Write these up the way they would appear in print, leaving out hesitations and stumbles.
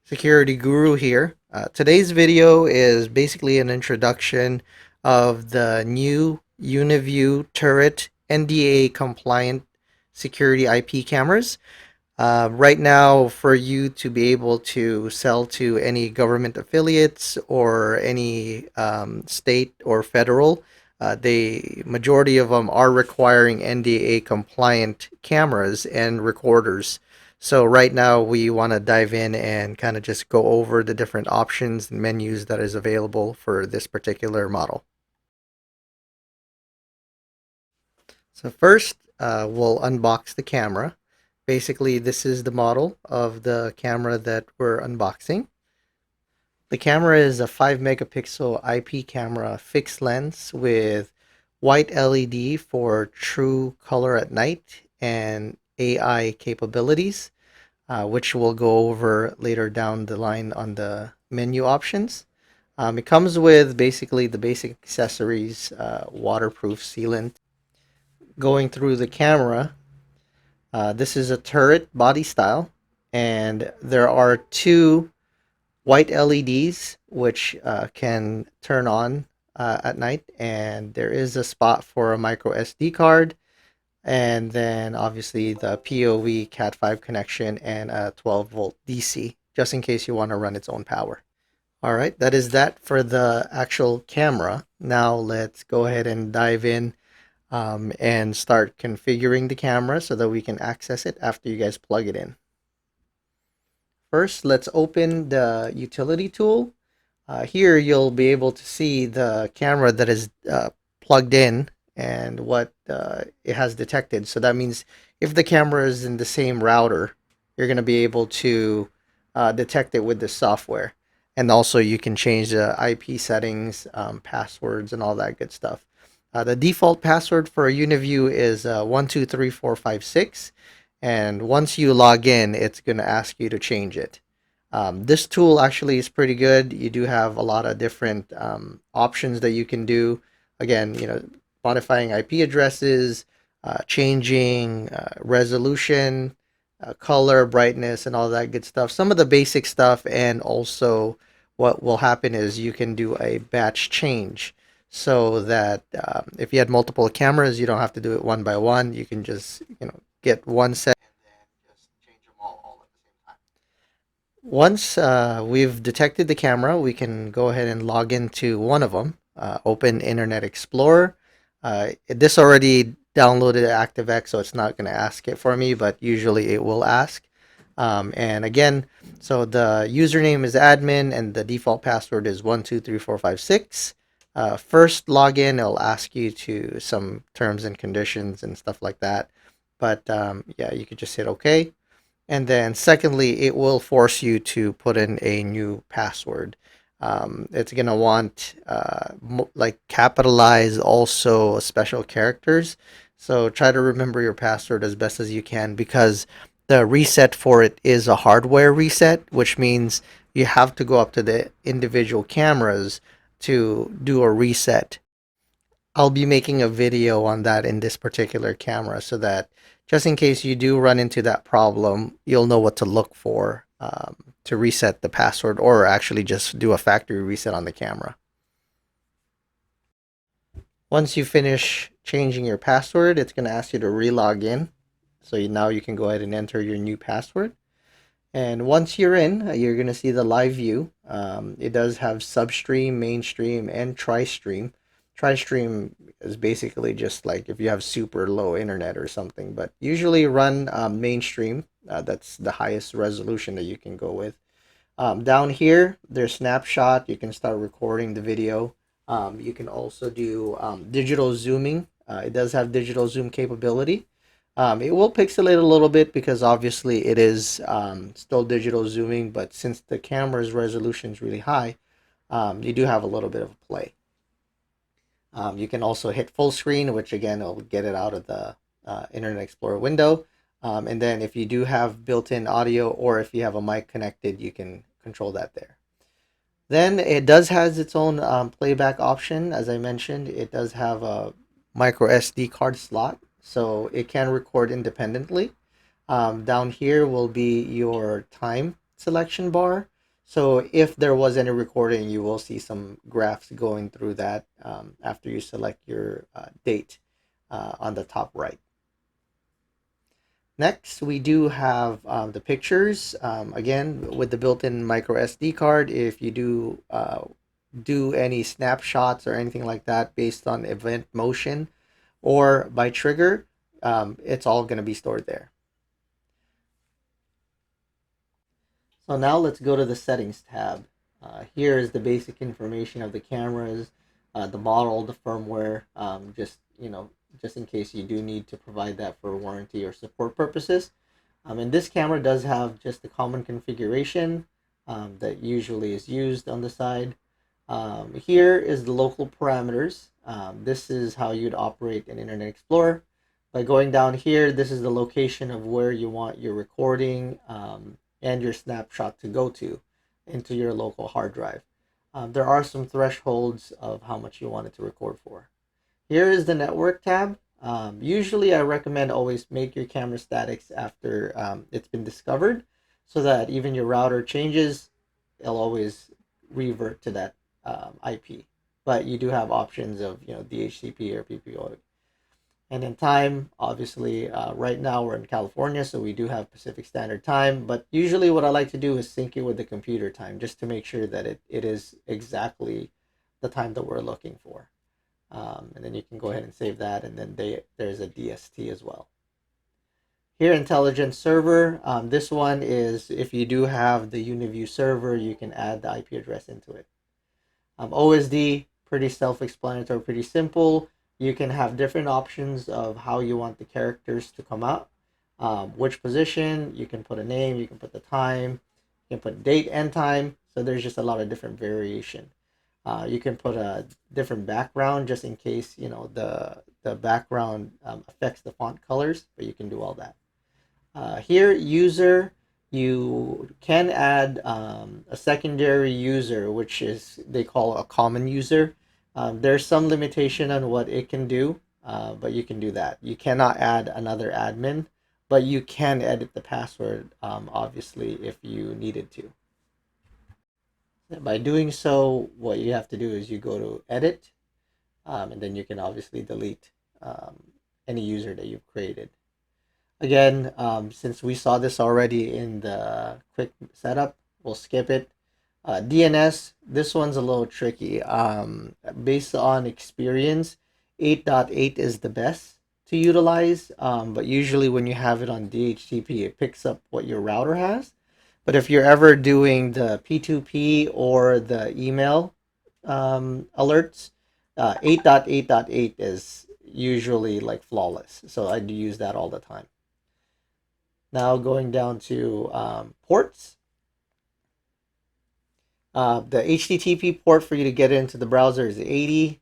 Security Guru here. Today's video is basically an introduction of the new Uniview Turret NDAA compliant security IP cameras. Right now, for you to be able to sell to any government affiliates or any state or federal, the majority of them are requiring NDAA compliant cameras and recorders. So right now we want to dive in and kind of just go over the different options and menus that is available for this particular model. So first, we'll unbox the camera. Basically, this is the model of the camera that we're unboxing. The camera is a 5 megapixel IP camera fixed lens with white LED for true color at night and AI capabilities, which we'll go over later down the line on the menu options. It comes with basically the basic accessories, waterproof sealant. Going through the camera, this is a turret body style, and there are two white LEDs which can turn on at night, and there is a spot for a micro SD card, and then obviously the PoE Cat5 connection and a 12 volt DC, just in case you want to run its own power. All right, that is that for the actual camera. Now let's go ahead and dive in and start configuring the camera so that we can access it after you guys plug it in. First, let's open the utility tool. Here you'll be able to see the camera that is plugged in and what it has detected. So that means if the camera is in the same router, you're going to be able to detect it with the software. And also you can change the IP settings, passwords, and all that good stuff. The default password for a Uniview is 123456. And once you log in, it's going to ask you to change it. This tool actually is pretty good. You do have a lot of different options that you can do. Again, modifying IP addresses, changing resolution, color, brightness, and all that good stuff. Some of the basic stuff, and also what will happen is you can do a batch change so that if you had multiple cameras, you don't have to do it one by one. You can just, get one set and then just change them all at the same time. Once we've detected the camera, we can go ahead and log into one of them. Open Internet Explorer. This already downloaded ActiveX, so it's not going to ask it for me, but usually it will ask. And again, so the username is admin and the default password is 123456. First login, it'll ask you to some terms and conditions and stuff like that. But yeah, you could just hit OK. And then secondly, it will force you to put in a new password. It's going to want like capitalize also special characters. So try to remember your password as best as you can, because the reset for it is a hardware reset, which means you have to go up to the individual cameras to do a reset. I'll be making a video on that in this particular camera so that just in case you do run into that problem, you'll know what to look for to reset the password, or actually just do a factory reset on the camera. Once you finish changing your password, it's going to ask you to re-log in. So now you can go ahead and enter your new password. And once you're in, you're going to see the live view. It does have substream, mainstream, and tri-stream. Tri-stream is basically just like if you have super low internet or something, but usually run mainstream. That's the highest resolution that you can go with. Down here, there's snapshot. You can start recording the video. You can also do digital zooming. It does have digital zoom capability. It will pixelate a little bit because obviously it is still digital zooming, but since the camera's resolution is really high, you do have a little bit of a play. You can also hit full screen, which again will get it out of the Internet Explorer window. And then if you do have built-in audio, or if you have a mic connected, you can control that there. Then it does has its own playback option. As I mentioned, it does have a micro SD card slot, so it can record independently. Down here will be your time selection bar. So if there was any recording, you will see some graphs going through that after you select your date on the top right. Next, we do have the pictures. Again, with the built-in micro SD card, if you do any snapshots or anything like that based on event motion or by trigger, it's all going to be stored there. So now let's go to the settings tab. Here is the basic information of the cameras, the model, the firmware, just in case you do need to provide that for warranty or support purposes. And this camera does have just the common configuration that usually is used on the side. Here is the local parameters. This is how you'd operate in Internet Explorer. By going down here, this is the location of where you want your recording and your snapshot to go to into your local hard drive. There are some thresholds of how much you want it to record for. Here is the network tab. Usually I recommend always make your camera statics after it's been discovered so that even your router changes, it'll always revert to that IP. But you do have options of DHCP or PPO. And in time, obviously, right now we're in California, so we do have Pacific Standard Time. But usually what I like to do is sync it with the computer time just to make sure that it is exactly the time that we're looking for. And then you can go ahead and save that, and then there's a DST as well. Here, Intelligent Server. This one is if you do have the Uniview server, you can add the IP address into it. OSD, pretty self-explanatory, pretty simple. You can have different options of how you want the characters to come out. Which position, you can put a name, you can put the time, you can put date and time. So there's just a lot of different variation. You can put a different background just in case the background affects the font colors, but you can do all that. Here, user, you can add a secondary user, which is they call a common user. There's some limitation on what it can do, but you can do that. You cannot add another admin, but you can edit the password, obviously, if you needed to. By doing so, what you have to do is you go to edit, and then you can obviously delete any user that you've created. Again, since we saw this already in the quick setup, we'll skip it. DNS, this one's a little tricky. Based on experience, 8.8 is the best to utilize, but usually when you have it on DHCP, it picks up what your router has. But if you're ever doing the P2P or the email alerts, 8.8.8 is usually like flawless. So I do use that all the time. Now going down to ports. The HTTP port for you to get into the browser is 80.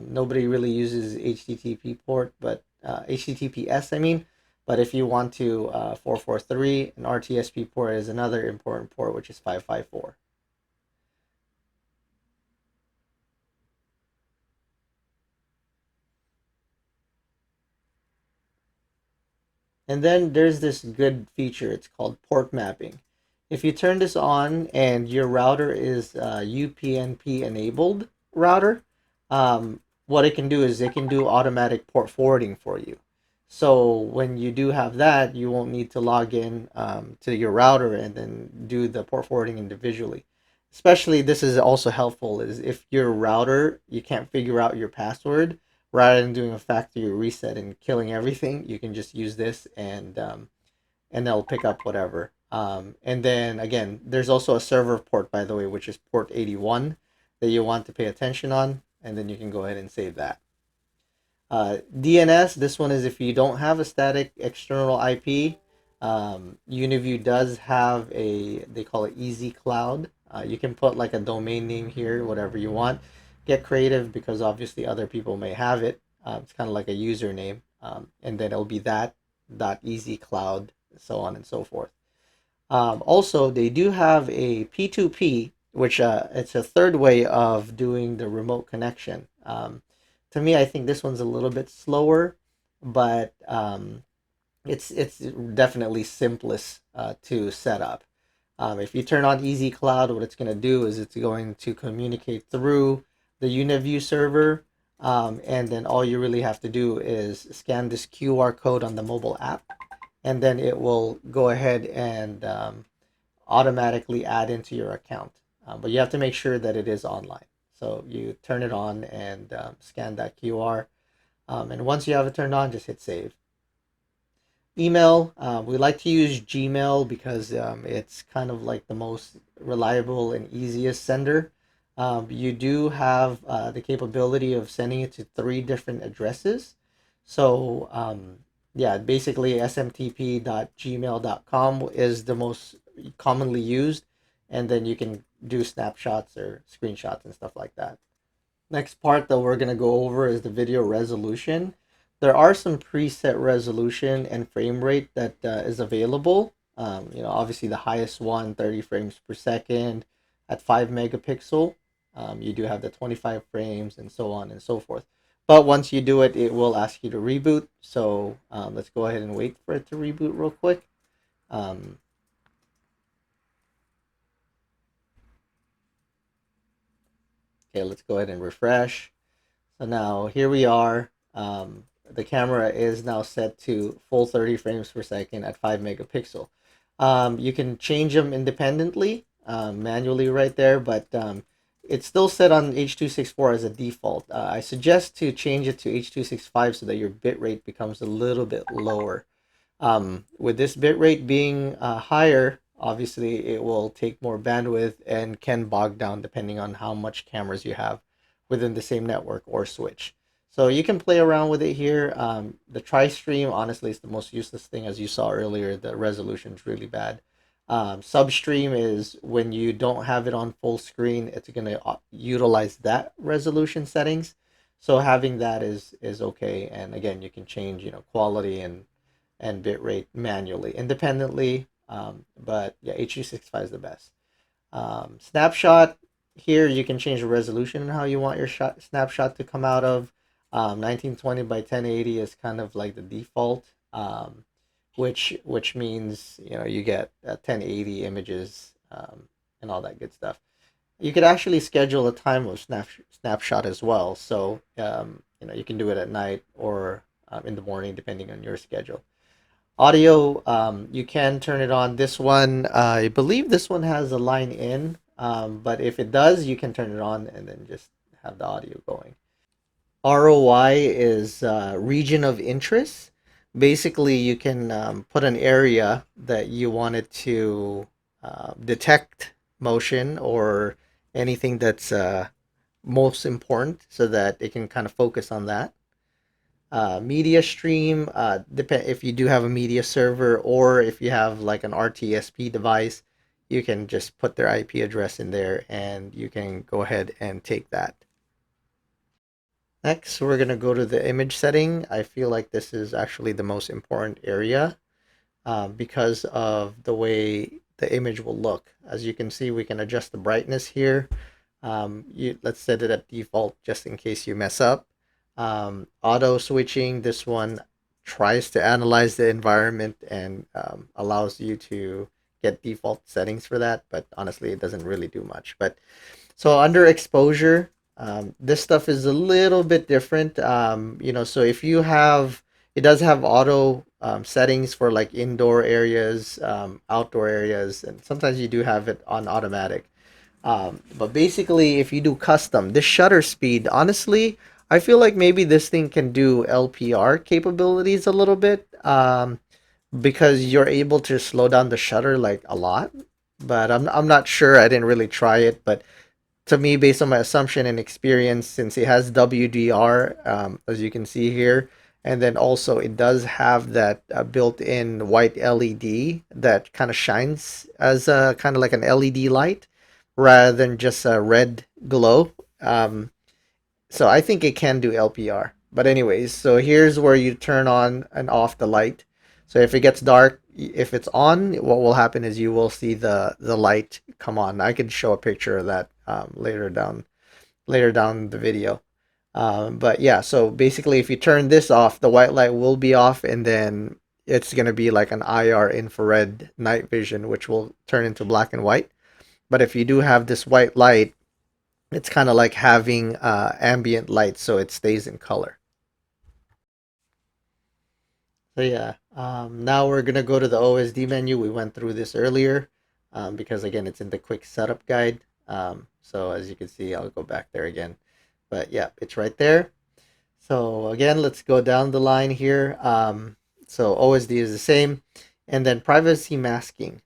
Nobody really uses HTTP port, but HTTPS, I mean. But if you want to 443, an RTSP port is another important port, which is 554. And then there's this good feature. It's called port mapping. If you turn this on and your router is UPnP enabled router, what it can do is it can do automatic port forwarding for you. So when you do have that, you won't need to log in to your router and then do the port forwarding individually. Especially this is also helpful is if your router, you can't figure out your password, rather than doing a factory reset and killing everything, you can just use this and they'll pick up whatever. And then again, there's also a server port, by the way, which is port 81 that you want to pay attention on, and then you can go ahead and save that. DNS, this one is if you don't have a static external IP. Uniview does have they call it Easy Cloud. You can put like a domain name here, whatever you want. Get creative because obviously other people may have it. It's kind of like a username, and then it'll be that .easy cloud, so on and so forth. Also, they do have a P2P, which it's a third way of doing the remote connection. To me, I think this one's a little bit slower, but it's definitely simplest to set up. If you turn on Easy Cloud, what it's going to do is it's going to communicate through the Uniview server, and then all you really have to do is scan this QR code on the mobile app, and then it will go ahead and automatically add into your account. But you have to make sure that it is online. So you turn it on and scan that QR. And once you have it turned on, just hit save. Email, we like to use Gmail because it's kind of like the most reliable and easiest sender. You do have the capability of sending it to 3 different addresses. So yeah, basically smtp.gmail.com is the most commonly used, and then you can do snapshots or screenshots and stuff like that. Next part that we're going to go over is the video resolution. There are some preset resolution and frame rate that is available. Obviously the highest one, 30 frames per second at 5 megapixel. You do have the 25 frames and so on and so forth. But once you do it, it will ask you to reboot. So let's go ahead and wait for it to reboot real quick. Um, okay, let's go ahead and refresh. So now here we are. The camera is now set to full 30 frames per second at 5 megapixel. You can change them independently, manually right there, but it's still set on H.264 as a default. I suggest to change it to H.265 so that your bitrate becomes a little bit lower. With this bitrate being higher, obviously it will take more bandwidth and can bog down depending on how much cameras you have within the same network or switch. So you can play around with it here. The tri-stream, honestly, is the most useless thing. As you saw earlier, the resolution is really bad. Substream is when you don't have it on full screen, it's going to utilize that resolution settings. So having that is okay. And again, you can change, quality and bitrate manually, independently. But yeah, H.265 is the best. Snapshot, here you can change the resolution and how you want your snapshot to come out of. 1920 by 1080 is kind of like the default, which means you get 1080 images and all that good stuff. You could actually schedule a time of snapshot as well, so you can do it at night or in the morning depending on your schedule. Audio, you can turn it on. This one, I believe this one has a line in, but if it does, you can turn it on and then just have the audio going. ROI is region of interest. Basically, you can put an area that you wanted to detect motion or anything that's most important so that it can kind of focus on that. Media stream, depend if you do have a media server or if you have like an RTSP device, you can just put their IP address in there and you can go ahead and take that. Next, we're going to go to the image setting. I feel like this is actually the most important area because of the way the image will look. As you can see, we can adjust the brightness here. Let's set it at default just in case you mess up. Auto switching, this one tries to analyze the environment and allows you to get default settings for that, but honestly, it doesn't really do much. But so under exposure, this stuff is a little bit different. So if you have, it does have auto settings for like indoor areas, outdoor areas, and sometimes you do have it on automatic. But basically, if you do custom, this shutter speed, honestly, I feel like maybe this thing can do LPR capabilities a little bit, because you're able to slow down the shutter like a lot. But I'm not sure. I didn't really try it, but to me, based on my assumption and experience, since it has WDR, as you can see here, and then also it does have that built-in white LED that kind of shines as a kind of like an LED light rather than just a red glow. So I think it can do LPR. But anyways, so here's where you turn on and off the light. So if it gets dark, if it's on, what will happen is you will see the light come on. I could show a picture of that later down the video. But yeah, so basically, if you turn this off, the white light will be off, and then it's going to be like an IR infrared night vision, which will turn into black and white. But if you do have this white light, it's kind of like having ambient light, so it stays in color. So yeah, now we're gonna go to the OSD menu. We went through this earlier because again, it's in the quick setup guide. So as you can see, I'll go back there again. But yeah, it's right there. So again, let's go down the line here. So OSD is the same. And then privacy masking.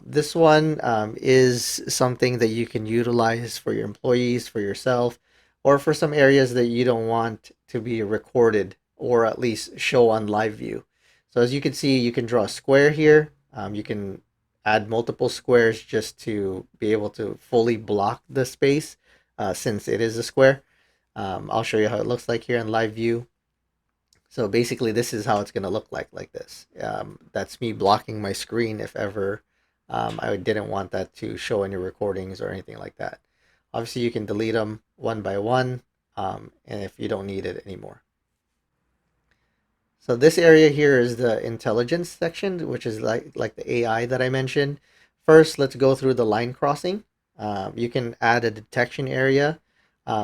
This one is something that you can utilize for your employees, for yourself, or for some areas that you don't want to be recorded or at least show on live view. So as you can see, you can draw a square here. You can add multiple squares just to be able to fully block the space since it is a square. I'll show you how it looks like here in live view. So basically, this is how it's going to look like this. That's me blocking my screen if ever I didn't want that to show any recordings or anything like that. Obviously, you can delete them one by one, and if you don't need it anymore. So this area here is the intelligence section, which is like the AI that I mentioned. First, let's go through the line crossing. You can add a detection area.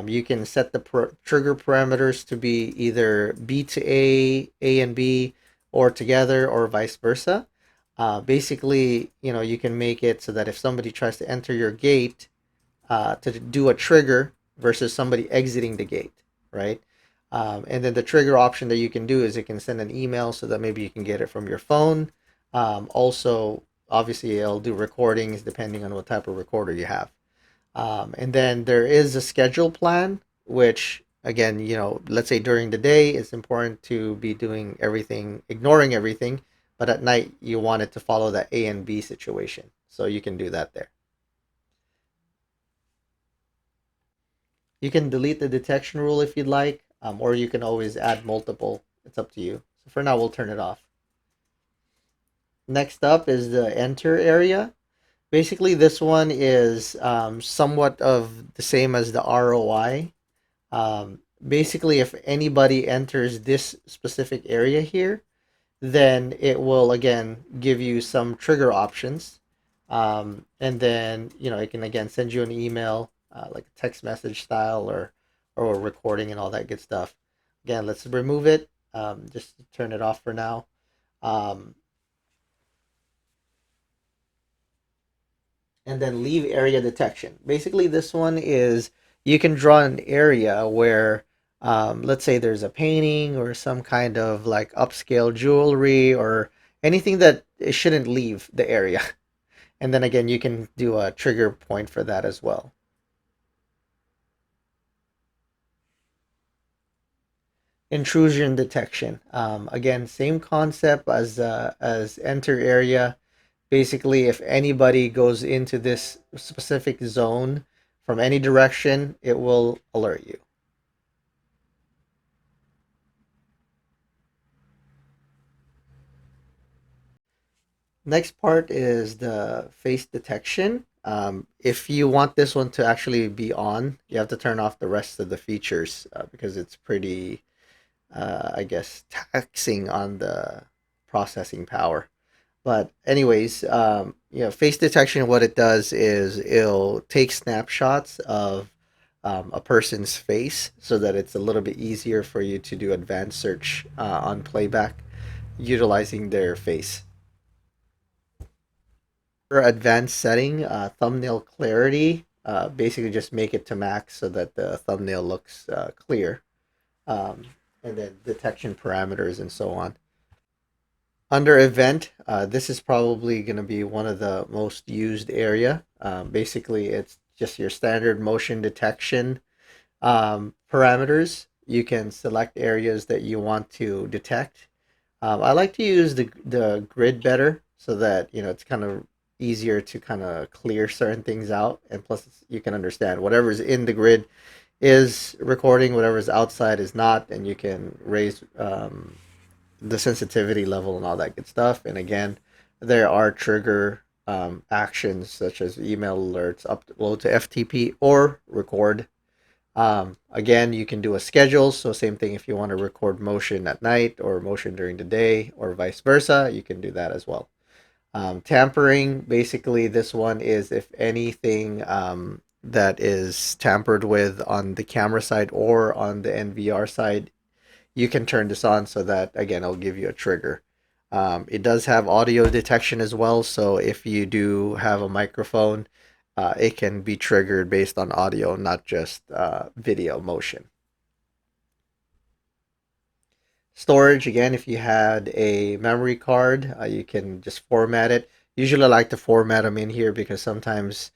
You can set the trigger parameters to be either B to A and B, or together, or vice versa. Basically, you can make it so that if somebody tries to enter your gate to do a trigger versus somebody exiting the gate, right? And then the trigger option that you can do is it can send an email so that maybe you can get it from your phone. Also, obviously, it'll do recordings depending on what type of recorder you have. And then there is a schedule plan, which again, let's say during the day, it's important to be doing everything, ignoring everything, but at night you want it to follow that A and B situation. So you can do that there. You can delete the detection rule if you'd like, or you can always add multiple. It's up to you. So for now, we'll turn it off. Next up is the enter area. Basically, this one is somewhat of the same as the ROI. Basically, if anybody enters this specific area here, then it will again give you some trigger options. And then, it can again send you an email, like a text message style, or a recording and all that good stuff. Again, let's remove it, just to turn it off for now. Um, and then leave area detection. Basically, this one is you can draw an area where, let's say there's a painting or some kind of like upscale jewelry or anything that it shouldn't leave the area. And then again, you can do a trigger point for that as well. Intrusion detection. Again, same concept as enter area. Basically, if anybody goes into this specific zone from any direction, it will alert you. Next part is the face detection. If you want this one to actually be on, you have to turn off the rest of the features because it's pretty, I guess, taxing on the processing power. But anyways, face detection, what it does is it'll take snapshots of a person's face so that it's a little bit easier for you to do advanced search on playback utilizing their face. For advanced setting, thumbnail clarity, basically just make it to max so that the thumbnail looks clear. Um, and then detection parameters and so on. Under event, this is probably going to be one of the most used area. Basically, it's just your standard motion detection parameters. You can select areas that you want to detect. I like to use the grid better so that it's kind of easier to kind of clear certain things out, and plus you can understand whatever's in the grid is recording, whatever's outside is not, and you can raise the sensitivity level and all that good stuff. And again, there are trigger actions such as email alerts, upload to FTP, or record. Again, you can do a schedule. So same thing if you want to record motion at night or motion during the day or vice versa, you can do that as well. Tampering, basically this one is if anything that is tampered with on the camera side or on the NVR side, you can turn this on so that, again, it'll give you a trigger. It does have audio detection as well, so if you do have a microphone, it can be triggered based on audio, not just video motion. Storage, again, if you had a memory card, you can just format it. Usually I like to format them in here because sometimes,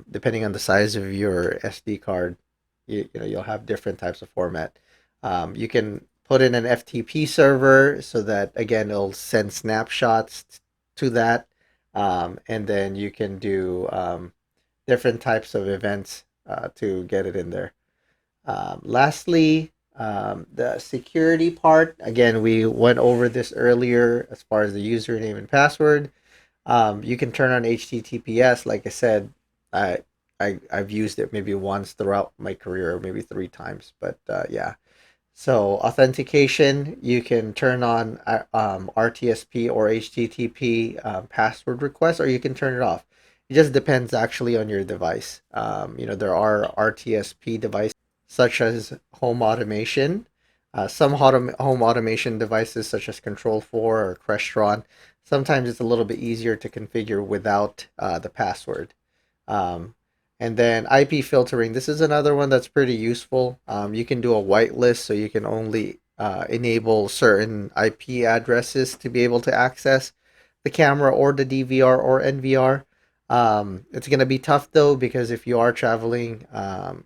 depending on the size of your SD card, you know, you'll have different types of format. You can put in an FTP server so that, again, it'll send snapshots to that. And then you can do different types of events to get it in there. Lastly, the security part. Again, we went over this earlier as far as the username and password. You can turn on HTTPS. Like I said, I've used it maybe once throughout my career, or maybe 3 times. But yeah. So authentication, you can turn on RTSP or HTTP password requests, or you can turn it off. It just depends actually on your device. You know, there are RTSP devices such as home automation. Some home automation devices such as Control 4 or Crestron, sometimes it's a little bit easier to configure without the password. Um, and then IP filtering. This is another one that's pretty useful. You can do a whitelist, so you can only enable certain IP addresses to be able to access the camera or the DVR or NVR. It's gonna be tough though because if you are traveling,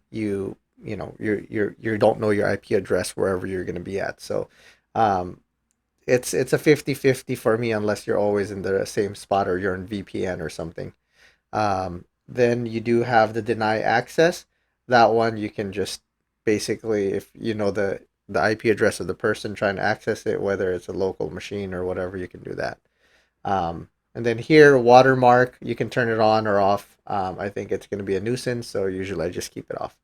you know you don't know your IP address wherever you're gonna be at. So um, it's a 50-50 for me unless you're always in the same spot or you're in VPN or something. Then you do have the deny access. That one you can just basically, if you know the IP address of the person trying to access it, whether it's a local machine or whatever, you can do that. And then here, watermark, you can turn it on or off. I think it's going to be a nuisance, so usually I just keep it off.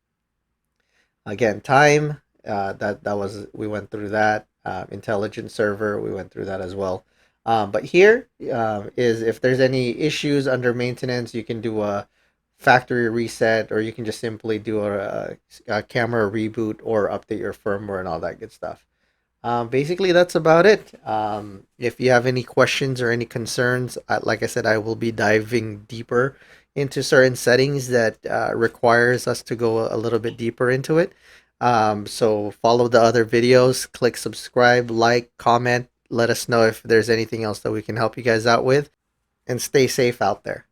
Again, time, that was, we went through that. Intelligent server, we went through that as well. But here is if there's any issues under maintenance, you can do a factory reset, or you can just simply do a camera reboot or update your firmware and all that good stuff. Basically, that's about it. If you have any questions or any concerns, like I said, I will be diving deeper into certain settings that requires us to go a little bit deeper into it. So follow the other videos, click subscribe, like, comment, let us know if there's anything else that we can help you guys out with, and stay safe out there.